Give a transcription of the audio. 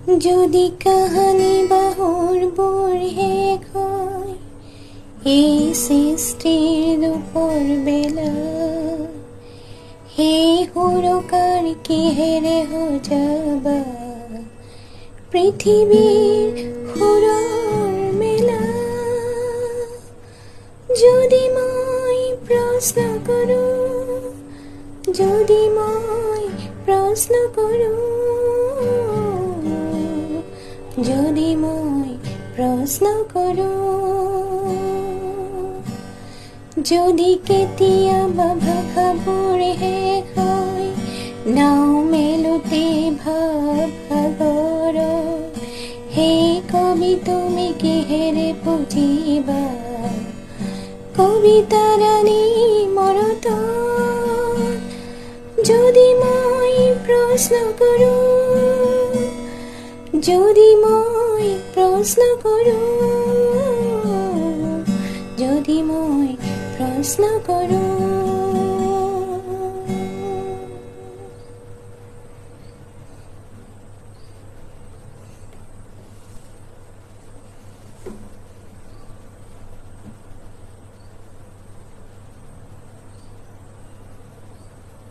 যদি কাহানি বাহুৰ বোৰ শেষ হয় এই সৃষ্টিৰ দুপৰ বেলা সেই সুৰকাৰ কিহেৰে সজাবা পৃথিৱীৰ সুৰৰ মেলা যদি মই প্ৰশ্ন কৰোঁ যদি মই প্ৰশ্ন কৰোঁ যদি মই প্ৰশ্ন কৰোঁ যদি কেতিয়াবা ভাষাবোৰ শেষ হয় নাও মেলোতে ভাৱ সাগৰত সেই কবি তুমি কিহেৰে বুজিবা কবিতাৰাণী মৰতত যদি মই প্ৰশ্ন কৰোঁ যদি মই প্ৰশ্ন কৰোঁ যদি মই প্ৰশ্ন কৰোঁ